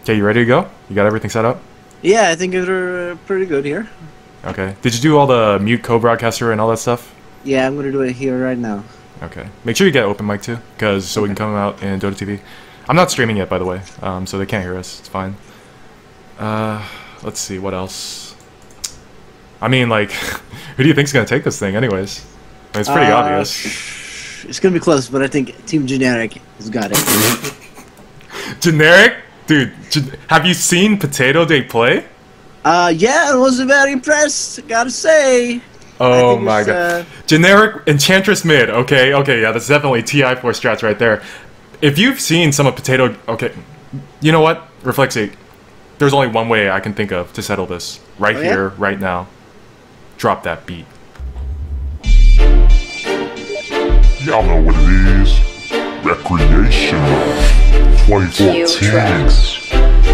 Okay, you ready to go? You got everything set up? Yeah, I think we're pretty good here. Okay. Did you do all the mute co-broadcaster and all that stuff? Yeah, I'm gonna do it here right now. Okay. Make sure you get open mic too, so we can come out in Dota TV. I'm not streaming yet, by the way, so they can't hear us. It's fine. Let's see, what else? I mean, like, who do you think's gonna take this thing, anyways? I mean, it's pretty obvious. It's gonna be close, but I think Team Generic has got it. Generic? Dude, have you seen Potato Day play? Yeah, I was very impressed, gotta say. Oh my god. Generic Enchantress mid. Okay, yeah, that's definitely TI4 strats right there. If you've seen some of Potato... Okay, you know what? Reflexate. There's only one way I can think of to settle this. Right here, right now. Drop that beat. Y'all know what it is. Rektreational 2014.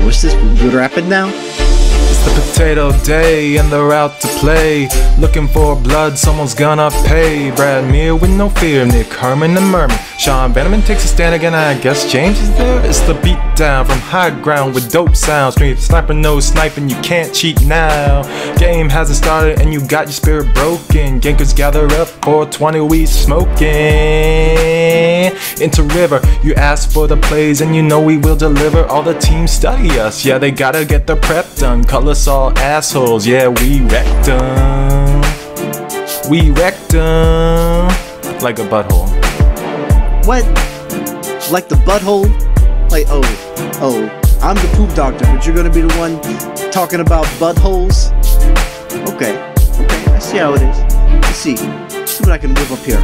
What's this? We're rapping now? It's the Potato Day and they're out to play. Looking for blood, someone's gonna pay. Brad Mear with no fear, Nick Herman and Merman. Sean Vanderman takes a stand again, I guess James is there. It's the beat down from high ground with dope sounds. Street sniper, no sniping, you can't cheat now. Game hasn't started and you got your spirit broken. Gankers gather up for 20 we smoking. Into river, you ask for the plays and you know we will deliver. All the teams study us, yeah, they gotta get their prep done. Call us all assholes, yeah, we wrecked them. We wrecked them like a butthole. What? Like the butthole? Like, oh, I'm the poop doctor, but you're gonna be the one talking about buttholes? Okay, I see how it is. Let's see what I can whip up here.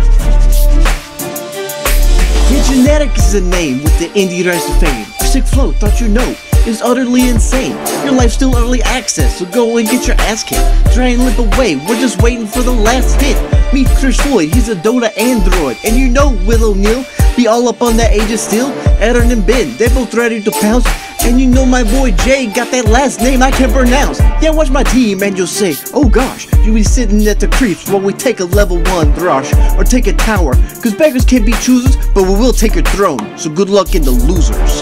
Yeah, Genetic is a name with the indie rise to fame. Sick flow, thought you know, is utterly insane. Your life's still early access, so go and get your ass kicked. Try and limp away, we're just waiting for the last hit. Meet Chris Floyd, he's a Dota android. And you know Will O'Neal, be all up on that Age of Steel. Aaron and Ben, they're both ready to pounce. And you know my boy Jay got that last name I can't pronounce. Yeah, watch my team and you'll say, oh gosh, you be sitting at the creeps while we take a level 1 thrush or take a tower. Cause beggars can't be choosers, but we will take your throne. So good luck in the losers.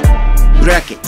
Bracket.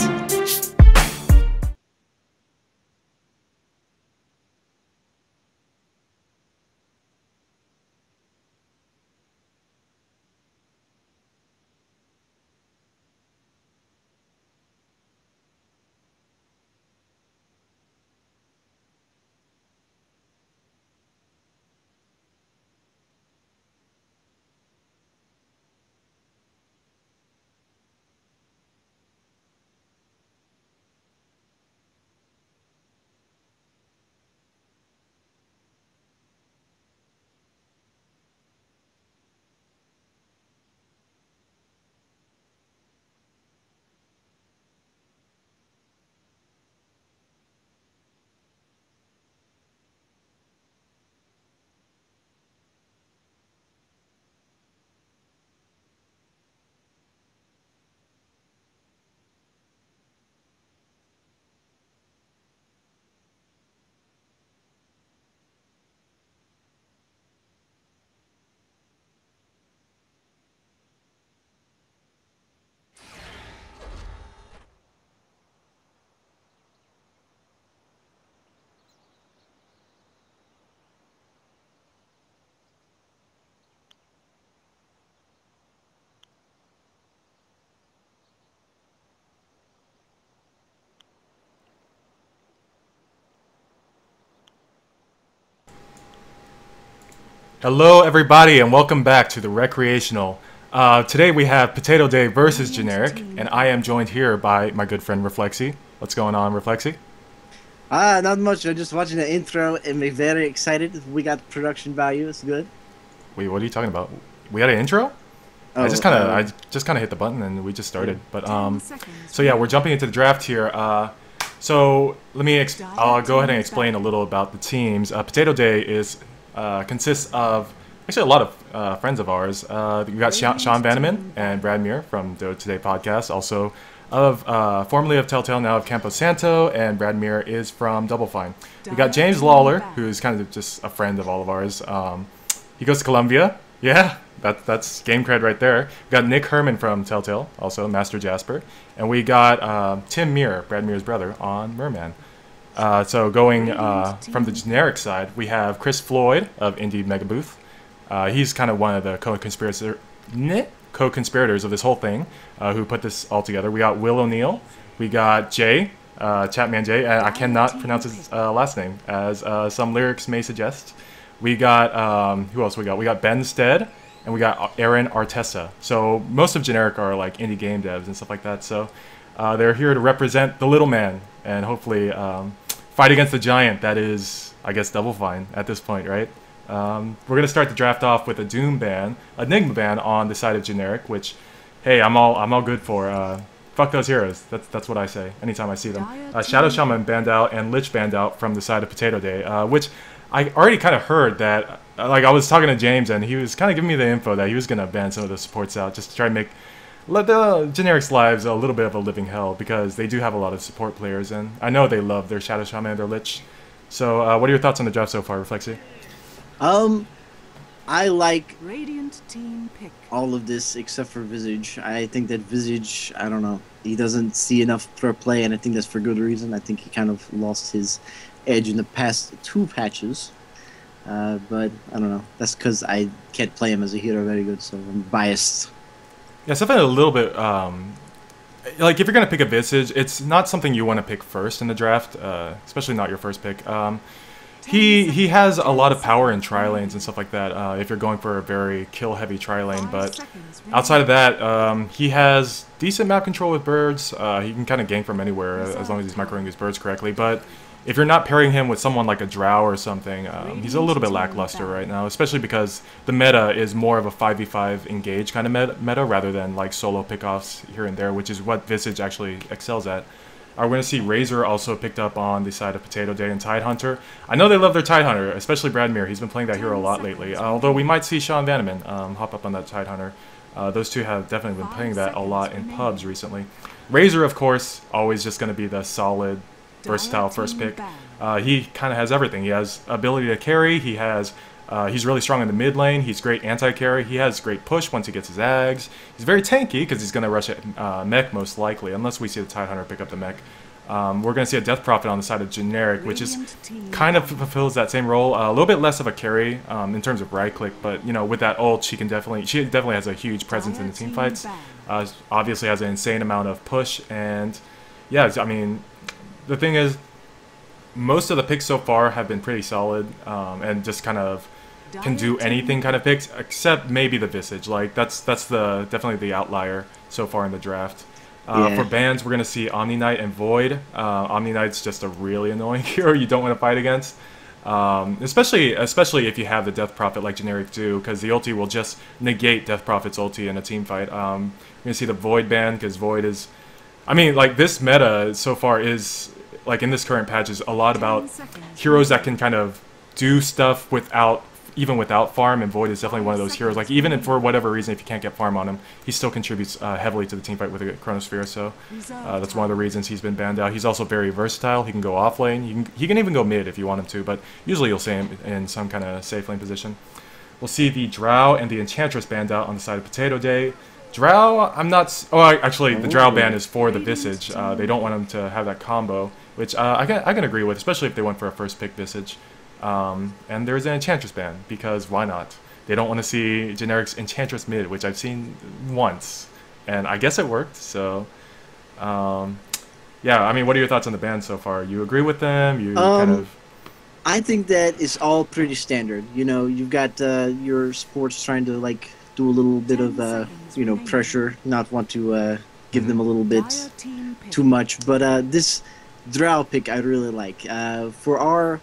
Hello everybody and welcome back to the Recreational. Today we have Potato Day versus Generic, and I am joined here by my good friend Reflexy. What's going on, Reflexy? Not much. I'm just watching the intro and I'm very excited. We got production value. It's good. Wait, what are you talking about? We had an intro? Oh, I just kind of hit the button and we just started. But so yeah, we're jumping into the draft here. So let me I'll go ahead and explain a little about the teams. Potato Day consists of actually a lot of friends of ours. We got Sean Vanderman and Brad Mear from the Today podcast, also formerly of Telltale, now of Campo Santo, and Brad Mear is from Double Fine. We got James Lawler, who's kind of just a friend of all of ours. He goes to Columbia. Yeah, That's game cred right there. We got Nick Herman from Telltale, also Master Jasper, and we got Tim Muir, Brad Muir's brother, on Merman. So going from the generic side, we have Chris Floyd of Indie Mega Booth. He's kind of one of the co-conspirators of this whole thing, who put this all together. We got Will O'Neill. We got Jay, Chatman Jay. I cannot pronounce his last name, as some lyrics may suggest. We got, who else we got? We got Ben Stead, and we got Aaron Artesta. So most of Generic are like indie game devs and stuff like that. So they're here to represent the little man and hopefully fight against the giant that is, I guess, Double Fine at this point, right? We're going to start the draft off with a Doom ban, Enigma ban on the side of Generic, which, hey, I'm all good for. Fuck those heroes. That's what I say anytime I see them. Shadow Shaman banned out and Lich banned out from the side of Potato Day, which I already kind of heard that. Like, I was talking to James and he was kind of giving me the info that he was going to ban some of the supports out just to try and let the Generic's lives a little bit of a living hell, because they do have a lot of support players and I know they love their Shadow Shaman and their Lich. So what are your thoughts on the draft so far, Reflexy? I like Radiant team pick. all of this except for Visage. I think that Visage, I don't know, he doesn't see enough pro play, and I think that's for good reason. I think he kind of lost his edge in the past 2 patches. But I don't know. That's because I can't play him as a hero very good, so I'm biased. Yeah, something a little bit, like if you're going to pick a Visage, it's not something you want to pick first in the draft, especially not your first pick. He has a lot of power in tri-lanes and stuff like that, if you're going for a very kill-heavy tri-lane, but outside of that, he has decent map control with birds. He can kind of gank from anywhere as long as he's microing his birds correctly, but if you're not pairing him with someone like a Drow or something, he's a little bit lackluster right now, especially because the meta is more of a 5v5 engage kind of meta rather than like solo pickoffs here and there, which is what Visage actually excels at. We're going to see Razor also picked up on the side of Potato Day and Tidehunter. I know they love their Tidehunter, especially Brad Muir. He's been playing that hero a lot lately, although we might see Sean Vanneman hop up on that Tidehunter. Those two have definitely been playing that a lot in pubs recently. Razor, of course, always just going to be the solid, versatile first pick. He kind of has everything. He has ability to carry. He's really strong in the mid lane. He's great anti-carry. He has great push once he gets his Ags. He's very tanky because he's going to rush at mech most likely, unless we see the Tidehunter pick up the mech. We're going to see a Death Prophet on the side of Generic, which is kind of fulfills that same role. A little bit less of a carry in terms of right click, but you know, with that ult, she definitely has a huge presence in the team fights. Obviously has an insane amount of push, and yeah, I mean, the thing is, most of the picks so far have been pretty solid and just kind of can do anything kind of picks, except maybe the Visage. Like that's definitely the outlier so far in the draft. For bans, we're gonna see Omni Knight and Void. Omni Knight's just a really annoying hero you don't want to fight against, especially if you have the Death Prophet like Generic do, because the ulti will just negate Death Prophet's ulti in a team fight. We're gonna see the Void ban because Void is, I mean, like this meta so far is like in this current patch is a lot about heroes that can kind of do stuff even without farm, and Void is definitely one of those heroes. Like, even if for whatever reason, if you can't get farm on him, he still contributes heavily to the teamfight with a Chronosphere, so that's one of the reasons he's been banned out. He's also very versatile. He can go off lane. He can even go mid if you want him to, but usually you'll see him in some kind of safe lane position. We'll see the Drow and the Enchantress banned out on the side of Potato Day. Drow, I'm not... Oh, actually, the Drow ban is for the Visage. They don't want him to have that combo, which I can agree with, especially if they went for a first pick Visage. And there's an Enchantress ban, because why not? They don't want to see Generic's Enchantress mid, which I've seen once, and I guess it worked, so... yeah, I mean, what are your thoughts on the ban so far? You agree with them? You kind of... I think that it's all pretty standard. You know, you've got your sports trying to, like, do a little bit of, you know, pressure, not want to give them a little bit too much, but this Drow pick I really like. For our...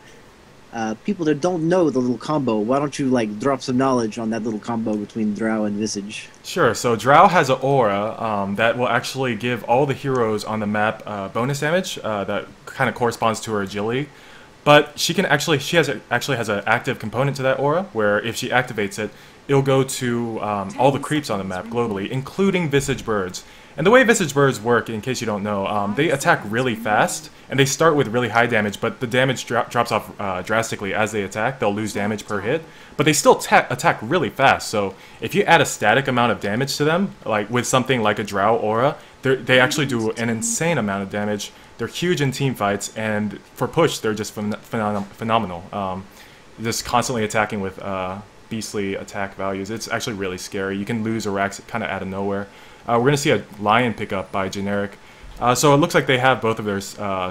people that don't know the little combo, why don't you like drop some knowledge on that little combo between Drow and Visage? Sure. So Drow has an aura that will actually give all the heroes on the map bonus damage that kind of corresponds to her agility. But she actually has an active component to that aura, where if she activates it, it'll go to all the creeps on the map globally, including Visage birds. And the way Visage Birds work, in case you don't know, they attack really fast, and they start with really high damage, but the damage drops off drastically as they attack. They'll lose damage per hit, but they still attack really fast. So if you add a static amount of damage to them, like with something like a Drow Aura, they actually do an insane amount of damage. They're huge in team fights, and for push, they're just phenomenal. Just constantly attacking with beastly attack values. It's actually really scary. You can lose Arax kind of out of nowhere. We're going to see a Lion pickup by Generic. So it looks like they have both of their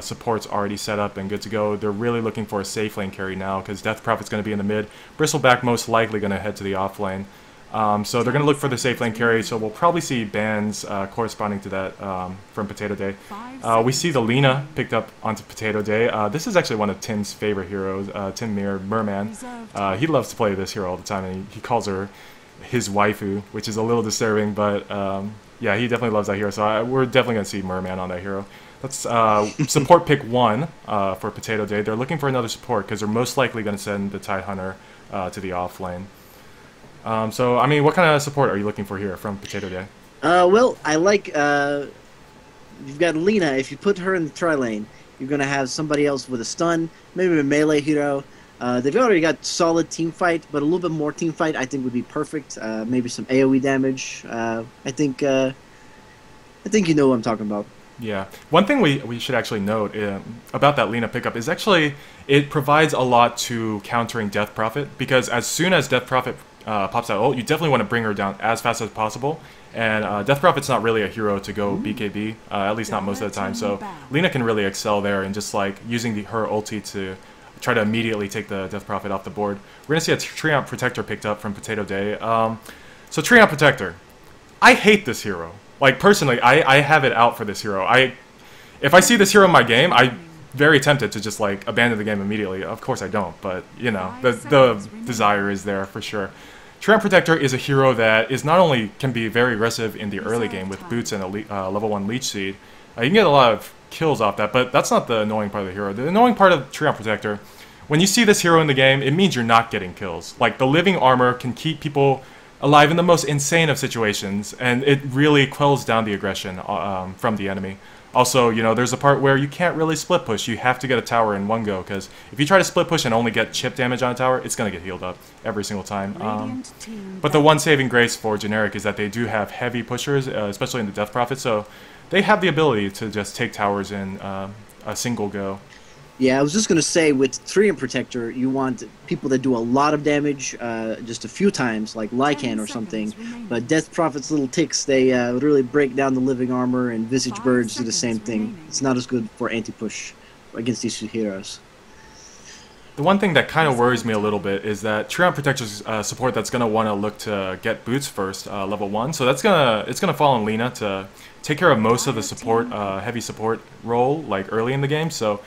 supports already set up and good to go. They're really looking for a safe lane carry now because Death Prophet's going to be in the mid. Bristleback most likely going to head to the off lane. So they're going to look for the safe lane carry, so we'll probably see bans corresponding to that from Potato Day. We see the Lina picked up onto Potato Day. This is actually one of Tim's favorite heroes, Tim Merman. He loves to play this hero all the time, and he calls her his waifu, which is a little disturbing, but yeah, he definitely loves that hero, so we're definitely going to see Merman on that hero. Let's support pick 1 for Potato Day. They're looking for another support because they're most likely going to send the Tidehunter to the off lane. So, I mean, what kind of support are you looking for here from Potato Day? Well, I like, you've got Lina. If you put her in the tri-lane, you're going to have somebody else with a stun, maybe a melee hero. They've already got solid team fight, but a little bit more team fight I think would be perfect. Maybe some AoE damage. I think you know what I'm talking about. Yeah. One thing we should actually note about that Lina pickup is actually it provides a lot to countering Death Prophet, because as soon as Death Prophet pops out ult, you definitely want to bring her down as fast as possible. And Death Prophet's not really a hero to go BKB, at least not most of the time. So Lina can really excel there and just like using her ulti to try to immediately take the Death Prophet off the board. We're going to see a Treant Protector picked up from Potato Day. So Treant Protector. I hate this hero. Like, personally, I have it out for this hero. If I see this hero in my game, I'm very tempted to just, like, abandon the game immediately. Of course I don't, but, you know, the desire is there for sure. Treant Protector is a hero that is not only can be very aggressive in the early game with boots and a level 1 Leech Seed. You can get a lot of kills off that, but that's not the annoying part of the hero. The annoying part of Treant Protector, when you see this hero in the game, it means you're not getting kills. Like, the living armor can keep people alive in the most insane of situations, and it really quells down the aggression from the enemy. Also, you know, there's a part where you can't really split push. You have to get a tower in one go, because if you try to split push and only get chip damage on a tower, it's going to get healed up every single time. But the one saving grace for Generic is that they do have heavy pushers, especially in the Death Prophet, so they have the ability to just take towers in a single go. Yeah, I was just going to say, with Treant Protector, you want people that do a lot of damage just a few times, like Lycan or something. But Death Prophet's little ticks, they really break down the living armor, and Visage Birds do the same thing. It's not as good for anti-push against these two heroes. The one thing that kind of worries me a little bit is that Treant Protector's support that's going to want to look to get boots first, level 1. So it's gonna fall on Lina to take care of most of the support, heavy support role, like early in the game. So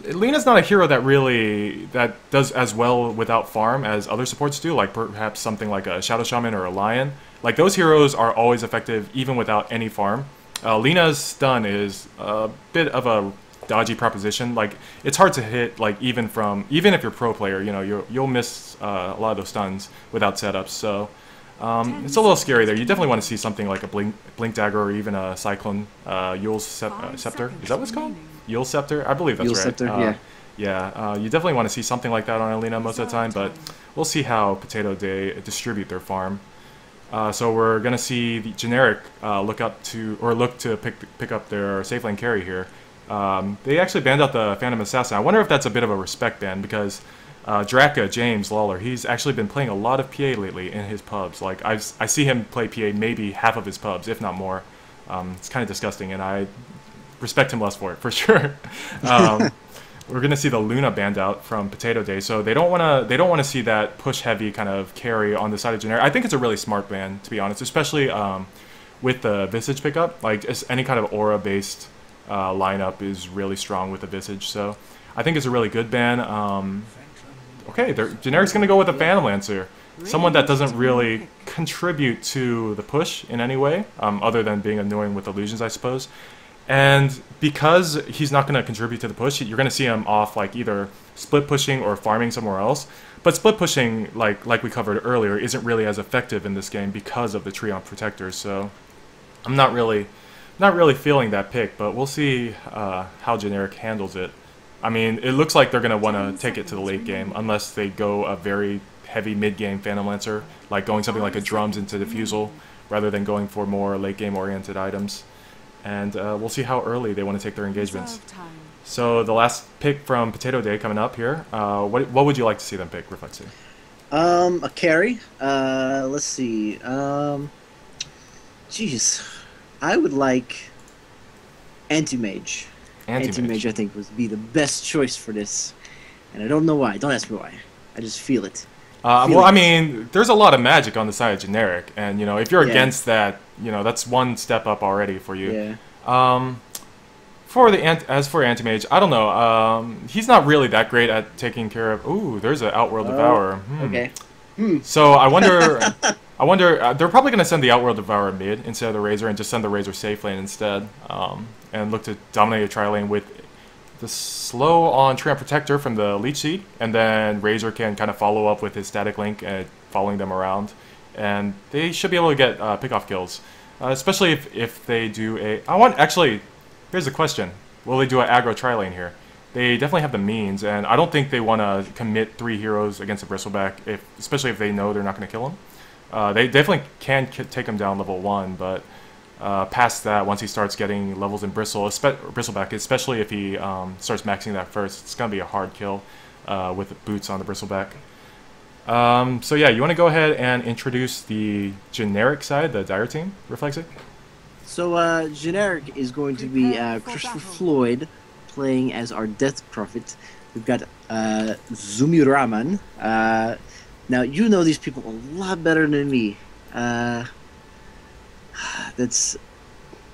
Lina's not a hero that does as well without farm as other supports do, like perhaps something like a Shadow Shaman or a Lion. Like, those heroes are always effective even without any farm. Lina's stun is a bit of a dodgy proposition. Like, it's hard to hit, like, even if you're pro player, you know, you'll miss a lot of those stuns without setups. So it's a little scary there. You definitely want to see something like a Blink Dagger or even a Cyclone Yule's Scepter. Is that what it's called? Yule Scepter? I believe that's Yule right. Scepter, yeah. Yeah, you definitely want to see something like that on Lina most of the time, but we'll see how Potato Day distribute their farm. So we're going to see the Generic look to pick up their safe lane carry here. They actually banned out the Phantom Assassin. I wonder if that's a bit of a respect ban, because Draka, James Lawler, he's actually been playing a lot of PA lately in his pubs. Like, I see him play PA maybe half of his pubs, if not more. It's kind of disgusting, and I respect him less for it, for sure. We're gonna see the Luna banned out from Potato Day, so they don't wanna see that push heavy kind of carry on the side of Generic. I think it's a really smart ban, to be honest, especially with the Visage pickup. Like, just any kind of aura based lineup is really strong with the Visage, so I think it's a really good ban. Okay, Generic's gonna go with a Phantom Lancer, someone that doesn't really contribute to the push in any way, other than being annoying with illusions, I suppose. And because he's not going to contribute to the push, you're going to see him off, like, either split pushing or farming somewhere else. But split pushing, like we covered earlier, isn't really as effective in this game because of the Treant Protectors. So I'm not really not really feeling that pick, but we'll see how Generic handles it. I mean, it looks like they're going to want to take it to the late game, unless they go a very heavy mid-game Phantom Lancer, like going something like a Drums into Diffusal, rather than going for more late-game oriented items. And we'll see how early they want to take their engagements. So the last pick from Potato Day coming up here. What would you like to see them pick, Reflexy? A carry. Let's see. Jeez, I would like Anti-Mage. Anti-Mage, I think, would be the best choice for this, and I don't know why. Don't ask me why. I just feel it. Well, I mean, there's a lot of magic on the side of Generic, and you know, if you're against that, you know, that's one step up already for you. Yeah. As for Anti-Mage, I don't know. He's not really that great at taking care of. Ooh, there's an Outworld Devourer. Okay. So I wonder. They're probably gonna send the Outworld Devourer mid instead of the Razor, and just send the Razor safe lane instead, and look to dominate a tri-lane with the slow on Treant Protector from the Leech Seed, and then Razor can kind of follow up with his Static Link and following them around, and they should be able to get pick-off kills, especially if they do a. Here's the question: will they do an aggro tri-lane here? They definitely have the means, and I don't think they want to commit 3 heroes against a Bristleback, especially if they know they're not going to kill him. They definitely can take him down level 1, but past that, once he starts getting levels in Bristleback, especially if he starts maxing that first, it's going to be a hard kill with boots on the Bristleback. So yeah, you want to go ahead and introduce the Generic side, the Dire team, Reflexy? So Generic is going to be Christopher Floyd playing as our Death Prophet. We've got Zumiraman. Now, you know these people a lot better than me. They're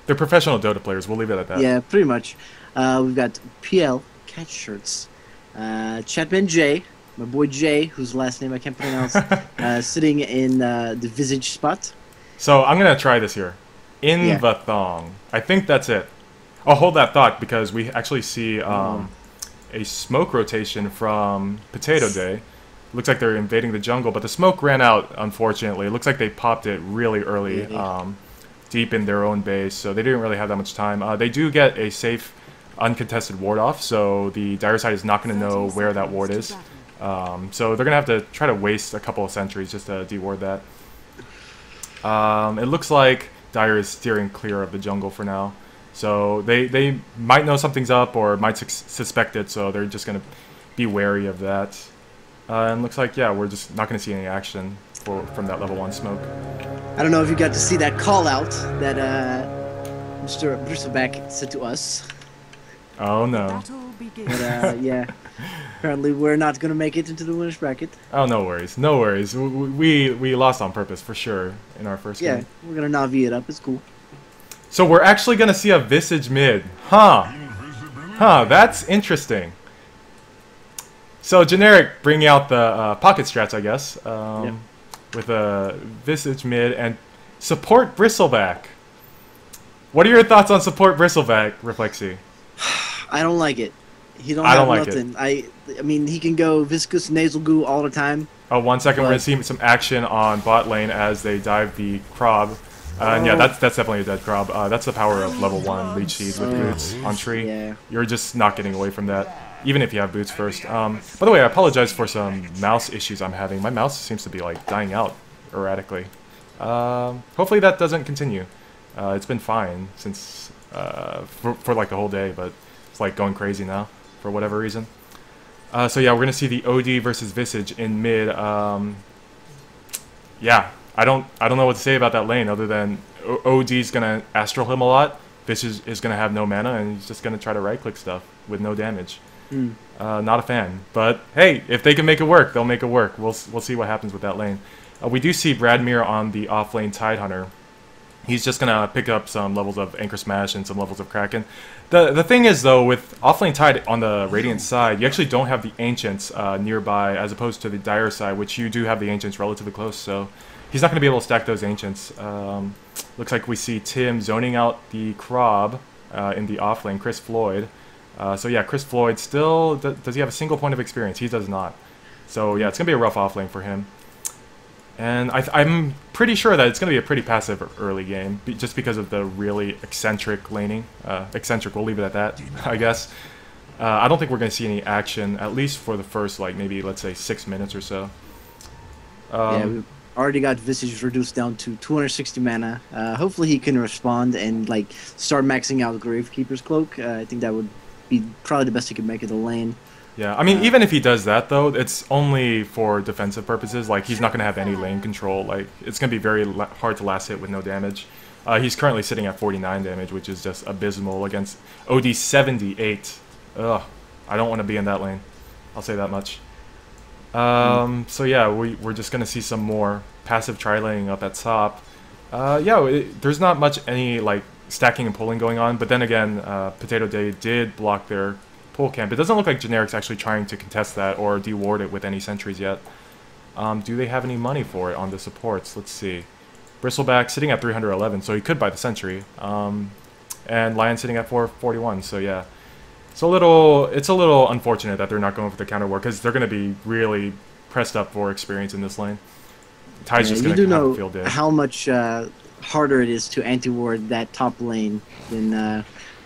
professional Dota players, we'll leave it at that. Yeah, pretty much. We've got PL, Catch Shirts, Chatman J, my boy Jay, whose last name I can't pronounce, sitting in the Visage spot. So, I'm going to try this here. The Thong. I think that's it. I'll hold that thought, because we actually see a smoke rotation from Potato Day. Looks like they're invading the jungle, but the smoke ran out, unfortunately. It looks like they popped it really early, deep in their own base, so they didn't really have that much time. They do get a safe, uncontested ward off, so the Dire side is not going to know where that ward is. So they're going to have to try to waste a couple of sentries just to deward that. It looks like Dire is steering clear of the jungle for now. So they might know something's up or might suspect it, so they're just going to be wary of that. And looks like, yeah, we're just not going to see any action from that level 1 smoke. I don't know if you got to see that call out that Mr. Bristleback said to us. Oh no. But yeah, apparently we're not going to make it into the winner's bracket. Oh, no worries. No worries. We lost on purpose for sure in our first game. Yeah, we're going to Navi it up. It's cool. So we're actually going to see a Visage mid. Huh, that's interesting. So Generic bringing out the pocket strats, I guess, with a Visage mid and support Bristleback. What are your thoughts on support Bristleback, Reflexy? I don't like it. He don't I have don't like nothing. I mean, he can go Viscous Nasal Goo all the time. Oh, 1 second, we're going to see some action on bot lane as they dive the Krob. And yeah, that's definitely a dead Krob. That's the power of level 1 Leech Seed with boots on tree. Yeah. You're just not getting away from that, even if you have boots first. By the way, I apologize for some mouse issues I'm having. My mouse seems to be like dying out erratically. Hopefully that doesn't continue. It's been fine since for like the whole day, but it's like going crazy now for whatever reason. So yeah, we're gonna see the OD versus Visage in mid. Yeah, I don't know what to say about that lane other than OD's gonna astral him a lot. Visage is gonna have no mana and he's just gonna try to right click stuff with no damage. Not a fan, but hey, if they can make it work, they'll make it work. We'll see what happens with that lane. We do see Bradmere on the off lane Tidehunter. He's just gonna pick up some levels of Anchor Smash and some levels of Kraken. The thing is though, with offlane Tide on the Radiant side, you actually don't have the Ancients nearby as opposed to the Dire side, which you do have the Ancients relatively close. So he's not gonna be able to stack those Ancients. Looks like we see Tim zoning out the Krob in the offlane, Chris Floyd. So yeah, Chris Floyd still does he have a single point of experience? He does not. So yeah, it's gonna be a rough offlane for him. And I'm pretty sure that it's going to be a pretty passive early game, just because of the really eccentric laning. Eccentric, we'll leave it at that, I guess. I don't think we're going to see any action, at least for the first, like, maybe, let's say, 6 minutes or so. Yeah, we've already got Visage reduced down to 260 mana. Hopefully he can respond and, like, start maxing out Gravekeeper's Cloak. I think that would be probably the best he could make of the lane. Yeah, I mean, even if he does that, though, it's only for defensive purposes. Like, he's not going to have any lane control. Like, it's going to be very hard to last hit with no damage. He's currently sitting at 49 damage, which is just abysmal against OD 78. Ugh, I don't want to be in that lane. I'll say that much. So yeah, we're just going to see some more passive tri-laning up at top. Yeah, there's not much any, like, stacking and pulling going on. But then again, Potato Day did block their pull camp. It doesn't look like Generic's actually trying to contest that or deward it with any sentries yet. Do they have any money for it on the supports? Let's see. Bristleback sitting at 311, so he could buy the sentry. And Lion sitting at 441, so yeah. It's a little unfortunate that they're not going for the counter war, because they're going to be really pressed up for experience in this lane. Ty's just going to have a field day. You do know how much harder it is to anti-ward that top lane than...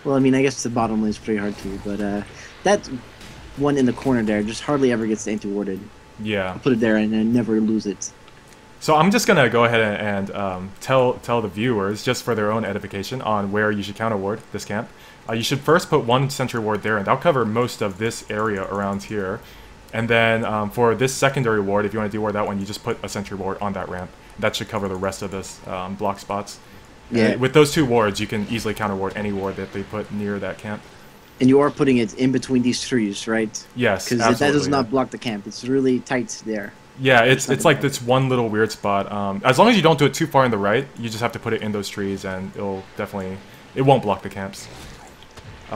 well, I mean, I guess the bottom lane is pretty hard too, but that one in the corner there just hardly ever gets anti-warded. Yeah. I'll put it there and then never lose it. So I'm just going to go ahead and tell the viewers, just for their own edification, on where you should counter ward this camp. You should first put one sentry ward there, and that'll cover most of this area around here. And then for this secondary ward, if you want to deward that one, you just put a sentry ward on that ramp. That should cover the rest of this block spots. Yeah. With those two wards, you can easily counter ward any ward that they put near that camp. And you are putting it in between these trees, right? Yes, because that does not block the camp. It's really tight there. Yeah, it's like this one little weird spot. As long as you don't do it too far in the right, you just have to put it in those trees, and it won't block the camps.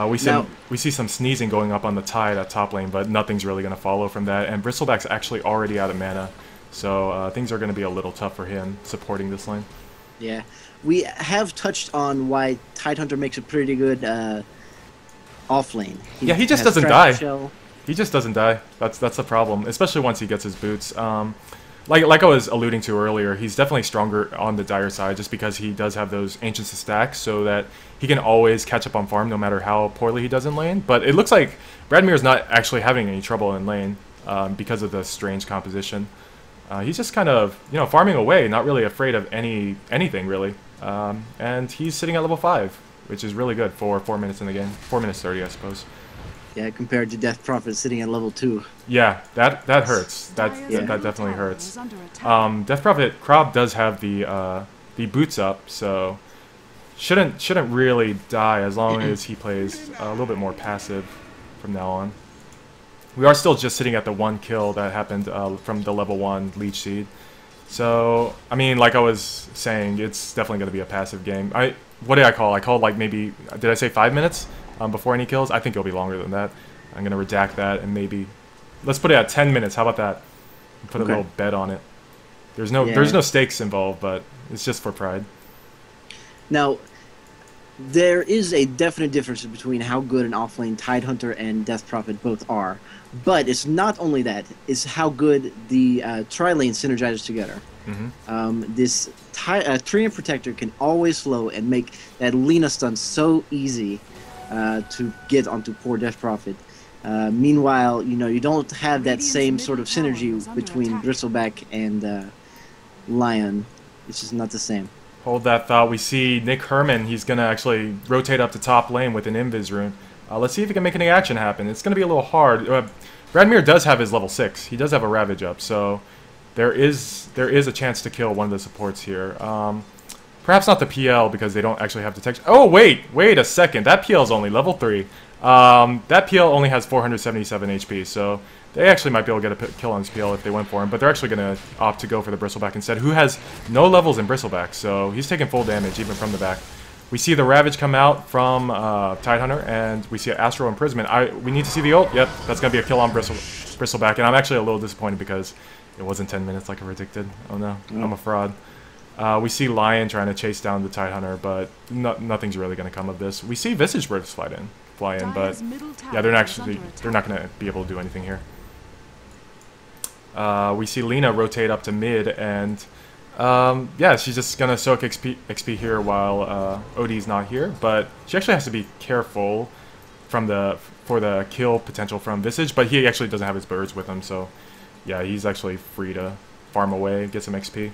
We see some sneezing going up on the tide at top lane, but nothing's really going to follow from that. And Bristleback's actually already out of mana, so things are going to be a little tough for him supporting this lane. Yeah, we have touched on why Tidehunter makes a pretty good off lane. He just doesn't die. He just doesn't die. That's the problem, especially once he gets his boots. Like I was alluding to earlier, he's definitely stronger on the dire side just because he does have those Ancients to stack, so that he can always catch up on farm no matter how poorly he does in lane. But it looks like Bradmir's not actually having any trouble in lane because of the strange composition. He's just kind of, farming away, not really afraid of anything really. And he's sitting at level 5, which is really good for 4 minutes in the game. 4 minutes 30, I suppose. Yeah, compared to Death Prophet sitting at level 2. Yeah, that hurts. That definitely hurts. Death Prophet Krob does have the boots up, so shouldn't really die as long as he plays a little bit more passive from now on. We are still just sitting at the 1 kill that happened from the level 1 Leech Seed. So, I mean, like I was saying, it's definitely going to be a passive game. What did I call? I called, like, maybe, did I say 5 minutes before any kills? I think it'll be longer than that. I'm going to redact that and maybe... Let's put it at 10 minutes. How about that? Put a little bet on it. There's no stakes involved, but it's just for pride. Now, there is a definite difference between how good an offlane Tidehunter and Death Prophet both are. But it's not only that, it's how good the tri-lane synergizes together. This Treant Protector can always slow and make that Lina stun so easy to get onto poor Death Prophet. Meanwhile, you don't have that same sort of synergy between Bristleback and Lion. It's just not the same. Hold that thought. We see Nick Herman. He's going to actually rotate up to top lane with an Invis rune. Let's see if he can make any action happen. It's going to be a little hard. Bradmir does have his level 6. He does have a Ravage up, so there is a chance to kill one of the supports here. Perhaps not the PL because they don't actually have detection. Oh, wait a second. That PL is only level 3. That PL only has 477 HP, so they actually might be able to get a kill on this PL if they went for him, but they're actually going to opt to go for the Bristleback instead, who has no levels in Bristleback, so he's taking full damage even from the back. We see the Ravage come out from Tidehunter, and we see an Astral Imprisonment. We need to see the ult. Yep, that's going to be a kill on Bristleback, and I'm actually a little disappointed because it wasn't 10 minutes like I predicted. Oh no, I'm a fraud. We see Lion trying to chase down the Tidehunter, but nothing's really going to come of this. We see Visage Birds fly in, but yeah, they're not going to be able to do anything here. We see Lena rotate up to mid, and yeah, she's just gonna soak XP here while OD's not here. But she actually has to be careful for the kill potential from Visage. But he actually doesn't have his birds with him, so yeah, he's actually free to farm away, get some XP.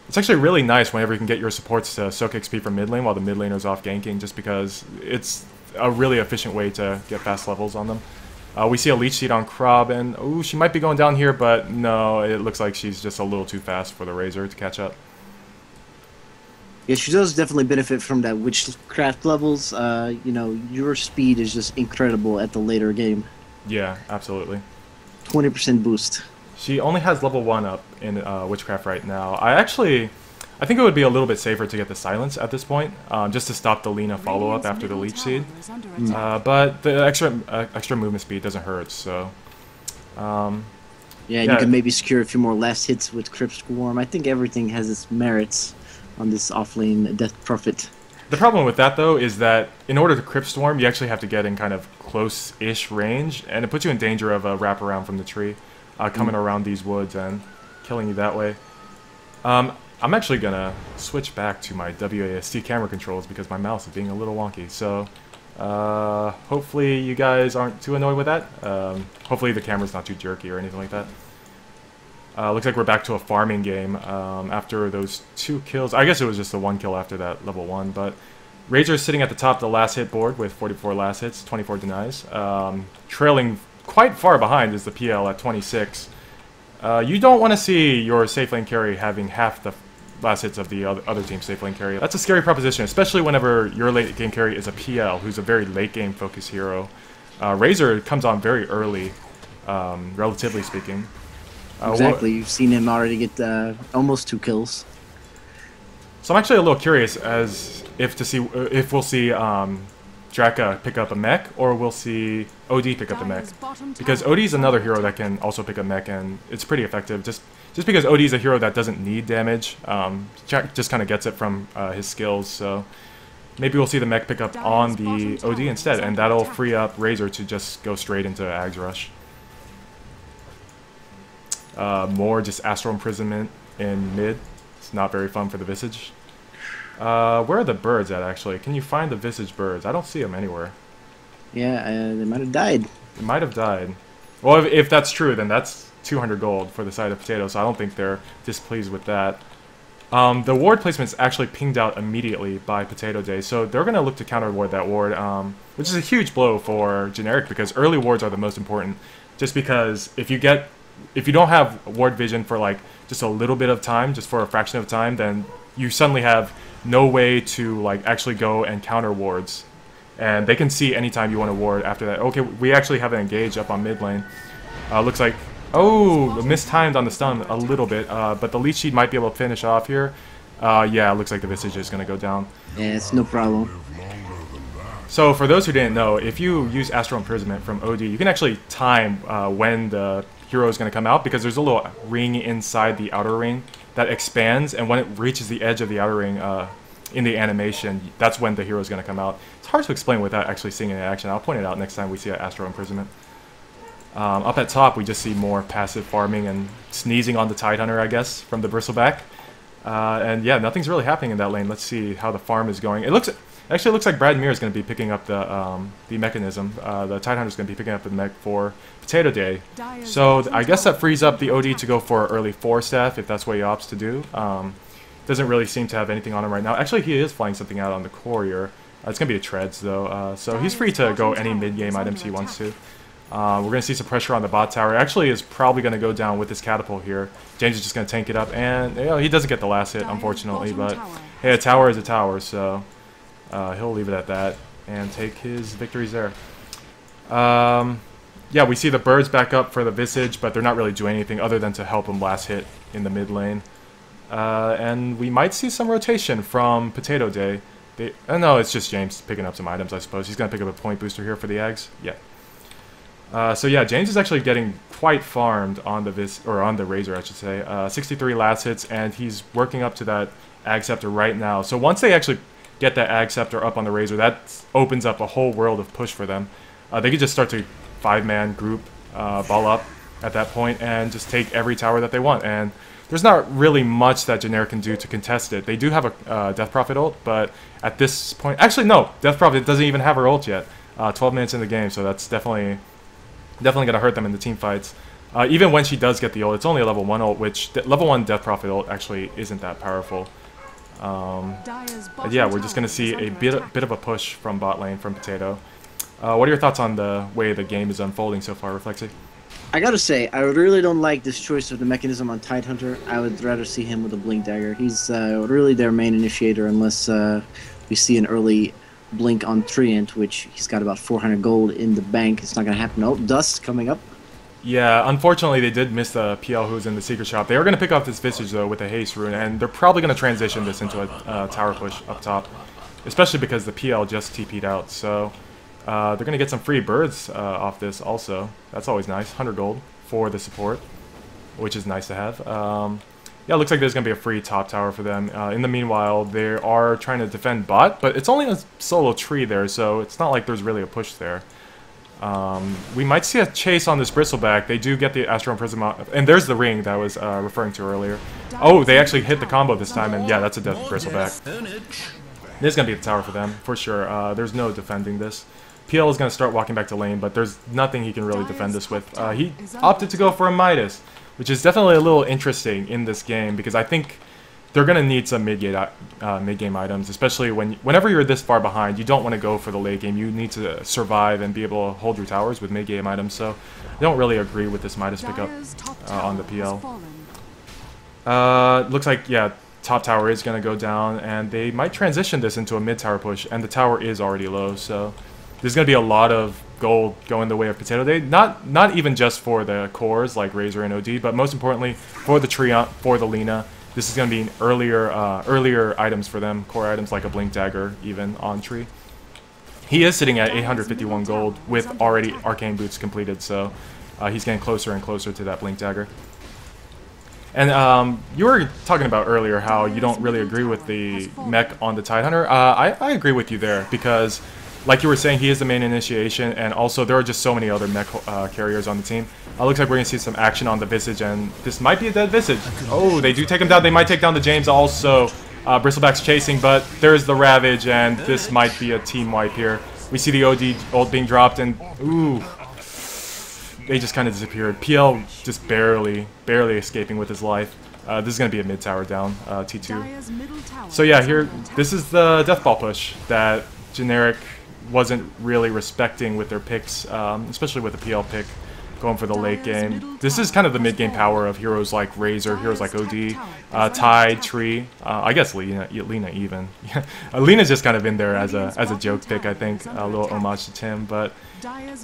It's actually really nice whenever you can get your supports to soak XP from mid lane while the mid laner's off ganking, just because it's a really efficient way to get fast levels on them. We see a Leech Seed on Krob, and ooh, she might be going down here, but no, it looks like she's just a little too fast for the Razor to catch up. Yeah, she does definitely benefit from that witchcraft levels. You know, your speed is just incredible at the later game. Yeah, absolutely. 20% boost. She only has level 1 up in Witchcraft right now. I think it would be a little bit safer to get the Silence at this point, just to stop the Lena follow-up after the Leech Seed. But the extra movement speed doesn't hurt, so... yeah, you can maybe secure a few more last hits with Crypt Swarm. I think everything has its merits on this offlane Death Prophet. The problem with that, though, is that in order to Crypt Swarm, you actually have to get in kind of close-ish range, and it puts you in danger of a wraparound from the tree. Coming around these woods and killing you that way. I'm actually gonna switch back to my WASD camera controls because my mouse is being a little wonky. So hopefully you guys aren't too annoyed with that. Hopefully the camera's not too jerky or anything like that. Looks like we're back to a farming game after those 2 kills. I guess it was just the 1 kill after that level 1, but Razor's sitting at the top of the last hit board with 44 last hits, 24 denies, trailing quite far behind is the PL at 26. You don't want to see your safe lane carry having half the last hits of the other team's safe lane carry. That's a scary proposition, especially whenever your late game carry is a PL, who's a very late game focused hero. Razor comes on very early, relatively speaking. Exactly, you've seen him already get almost 2 kills. So I'm actually a little curious as if we'll see Draka pick up a mech, or we'll see OD pick up the mech. Because OD is another hero that can also pick up mech, and it's pretty effective. Just because OD is a hero that doesn't need damage, just kind of gets it from his skills. So maybe we'll see the mech pick up on the OD instead, and that'll free up Razor to just go straight into Ags Rush. More just Astral Imprisonment in mid. It's not very fun for the Visage. Where are the birds at, actually? Can you find the Visage birds? I don't see them anywhere. Yeah, they might have died. They might have died. Well, if that's true, then that's 200 gold for the side of Potato, so I don't think they're displeased with that. The ward placement is actually pinged out immediately by Potato Day, so they're going to look to counter ward that ward, which is a huge blow for Generic, because early wards are the most important. Just because if you don't have ward vision for like just a little bit of time, just for a fraction of time, then you suddenly have no way to like actually go and counter wards, and they can see anytime you want to ward after that. Okay, we actually have an engage up on mid lane. Looks like, oh, mistimed on the stun a little bit, but the Leech Seed might be able to finish off here. Yeah, it looks like the Visage is going to go down. Yeah, it's no problem. So for those who didn't know, if you use Astral Imprisonment from OD, you can actually time when the hero is going to come out, because there's a little ring inside the outer ring that expands, and when it reaches the edge of the outer ring in the animation, that's when the hero is going to come out. It's hard to explain without actually seeing it in action. I'll point it out next time we see an Astral Imprisonment. Up at top, we just see more passive farming and sneezing on the Tidehunter, I guess, from the Bristleback. And yeah, nothing's really happening in that lane. Let's see how the farm is going. Actually, it looks like Brad Muir is going to be picking up the mechanism. The Tidehunter is going to be picking up the mech for Potato Day. So I guess that frees up the OD to go for early 4-staff, if that's what he opts to do. Doesn't really seem to have anything on him right now. Actually, he is flying something out on the Courier. It's going to be a Treads, though. So he's free to go any mid-game items he wants to. We're going to see some pressure on the bot tower. Actually, is probably going to go down with this catapult here. James is just going to tank it up, and he doesn't get the last hit, unfortunately. But hey, a tower is a tower, so he'll leave it at that and take his victories there. Yeah, we see the birds back up for the Visage, but they're not really doing anything other than to help him last hit in the mid lane. And we might see some rotation from Potato Day. No, it's just James picking up some items, I suppose. He's going to pick up a point booster here for the Ags. Yeah. So yeah, James is actually getting quite farmed on the Razor, I should say. 63 last hits, and he's working up to that Ag Scepter right now. So once they actually get that Ag Scepter up on the Razor, that opens up a whole world of push for them. They could just start to 5-man group, ball up, at that point and just take every tower that they want. And there's not really much that Generic can do to contest it. They do have a Death Prophet ult, but at this point... Actually, no. Death Prophet doesn't even have her ult yet. 12 minutes in the game, so that's definitely going to hurt them in the team fights. Even when she does get the ult, it's only a level 1 ult, which level 1 Death Prophet ult actually isn't that powerful. Yeah, we're just going to see a bit of a push from bot lane from Potato. What are your thoughts on the way the game is unfolding so far, Reflexy? I gotta say, I really don't like this choice of the mechanism on Tidehunter. I would rather see him with a Blink Dagger. He's really their main initiator unless we see an early Blink on Treant, which he's got about 400 gold in the bank. It's not gonna happen. Oh, Dust coming up. Yeah, unfortunately they did miss the PL who's in the Secret Shop. They are going to pick off this Visage though with a Haste Rune, and they're probably going to transition this into a tower push up top. Especially because the PL just TP'd out, so... they're going to get some free birds off this also. That's always nice. 100 gold for the support, which is nice to have. Yeah, it looks like there's going to be a free top tower for them. In the meanwhile, they are trying to defend bot, but it's only a solo tree there, so it's not like there's really a push there. We might see a chase on this Bristleback. They do get the Astral Prism, and there's the ring that I was referring to earlier. Oh, they actually hit the combo this time, and yeah, that's a death Bristleback. This is going to be the tower for them, for sure. There's no defending this. PL is going to start walking back to lane, but there's nothing he can really defend this with. He opted to go for a Midas, which is definitely a little interesting in this game, because I think they're going to need some mid-game items, especially whenever you're this far behind. You don't want to go for the late game. You need to survive and be able to hold your towers with mid-game items, so I don't really agree with this Midas pickup on the PL. Looks like, yeah, top tower is going to go down, and they might transition this into a mid-tower push, and the tower is already low, so... There's going to be a lot of gold going the way of Potato Day. Not even just for the cores like Razor and OD, but most importantly for the Treant, for the Lina. This is going to be earlier items for them, core items like a Blink Dagger even on tree. He is sitting at 851 gold with already Arcane Boots completed, so he's getting closer and closer to that Blink Dagger. And you were talking about earlier how you don't really agree with the mech on the Tidehunter. I agree with you there, because... Like you were saying, he is the main initiation, and also there are just so many other mech carriers on the team. Looks like we're going to see some action on the Visage, and this might be a dead Visage. Oh, they do take him down. They might take down the James also. Bristleback's chasing, but there's the Ravage, and this might be a team wipe here. We see the OD ult being dropped, and ooh. They just kind of disappeared. PL just barely escaping with his life. This is going to be a mid-tower down, T2. So yeah, here, this is the Deathball push that Generic wasn't really respecting with their picks, especially with the PL pick going for the late game. This is kind of the mid-game power of heroes like Razor, heroes like OD, Tide, Tree, I guess Lina even. Lina's just kind of in there as a joke pick, I think, a little homage to Tim. But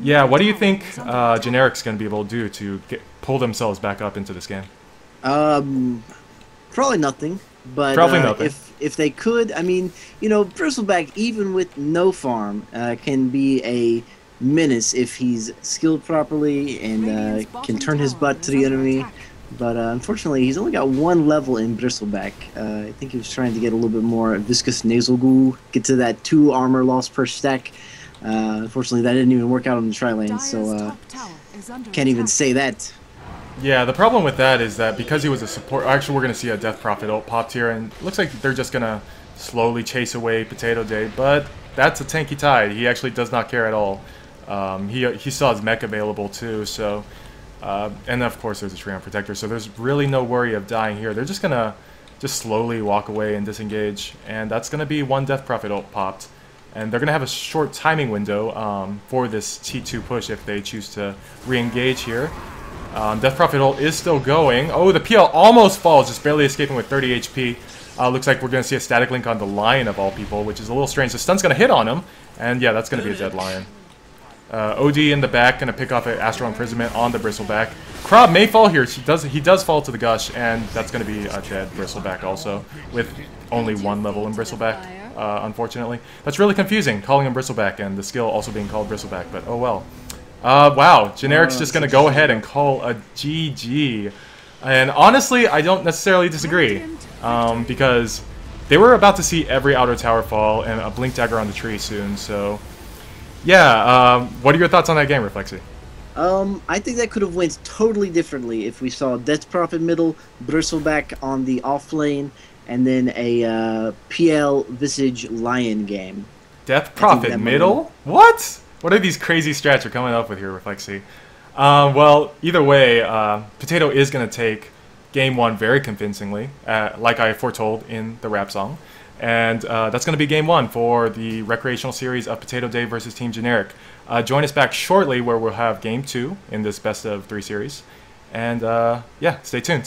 yeah, what do you think Generic's going to be able to do to pull themselves back up into this game? Probably nothing. But if they could, I mean, you know, Bristleback, even with no farm, can be a menace if he's skilled properly and can turn his butt to the enemy. But unfortunately, he's only got 1 level in Bristleback. I think he was trying to get a little bit more Viscous Nasal Goo, get to that 2 armor loss per stack. Unfortunately, that didn't even work out on the tri-lane, so can't even say that. Yeah, the problem with that is that because he was a support... Actually, we're going to see a Death Prophet ult popped here, and it looks like they're just going to slowly chase away Potato Day, but that's a tanky Tide. He actually does not care at all. He still has mech available too, so... and of course there's a Treant Protector, so there's really no worry of dying here. They're just going to slowly walk away and disengage, and that's going to be 1 Death Prophet ult popped. And they're going to have a short timing window for this T2 push if they choose to re-engage here. Death Prophet ult is still going. Oh, the PL almost falls, just barely escaping with 30 HP. Looks like we're going to see a static link on the Lion of all people, which is a little strange. The stun's going to hit on him, and yeah, that's going to be a dead Lion. OD in the back, going to pick off an Astral Imprisonment on the Bristleback. Krob may fall here. He does fall to the Gush, and that's going to be a dead Bristleback also, with only 1 level in Bristleback, unfortunately. That's really confusing, calling him Bristleback, and the skill also being called Bristleback, but oh well. Wow, Generic's just going to go ahead and call a GG. And honestly, I don't necessarily disagree, because they were about to see every outer tower fall and a Blink Dagger on the tree soon, so... Yeah, what are your thoughts on that game, Reflexy? I think that could have went totally differently if we saw Death Prophet middle, Bristleback on the off lane, and then a PL Visage Lion game. Death Prophet middle? What? What are these crazy strats you're coming up with here, Reflexy? Well, either way, Potato is going to take game 1 very convincingly, like I foretold in the rap song. And that's going to be game 1 for the recreational series of Potato Day versus Team Generic. Join us back shortly where we'll have game 2 in this best of 3 series. And yeah, stay tuned.